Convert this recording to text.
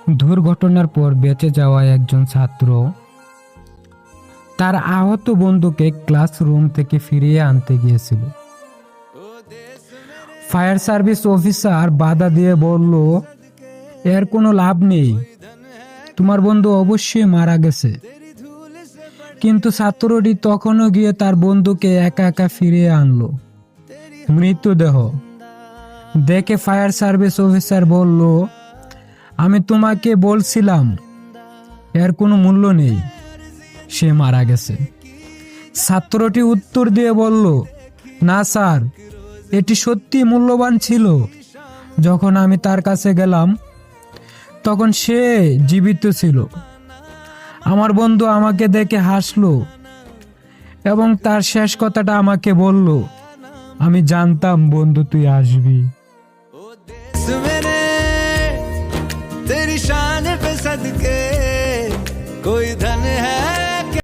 দুর্ঘটনার পর বেঁচে যাওয়া একজন ছাত্র তার আহত বন্ধুকে ক্লাসরুম থেকে ফিরিয়ে আনতে গিয়েছিল। ফায়ার সার্ভিস অফিসার বাধা দিয়ে বলল, এর কোনো লাভ নেই, তোমার বন্ধু অবশ্যই মারা গেছে। কিন্তু ছাত্রটি তখনও গিয়ে তার বন্ধুকে একা একা ফিরিয়ে আনলো মৃতদেহ দেখে। ফায়ার সার্ভিস অফিসার বলল, আমি তোমাকে বলছিলাম এর কোনো মূল্য নেই, সে মারা গেছে। ছাত্রটি উত্তর দিয়ে বলল, না স্যার, এটি সত্যি মূল্যবান ছিল। যখন আমি তার কাছে গেলাম তখন সে জীবিত ছিল। আমার বন্ধু আমাকে দেখে হাসলো এবং তার শেষ কথাটা আমাকে বলল, আমি জানতাম বন্ধু তুই আসবি। तेरी शान पे सदके कोई धन है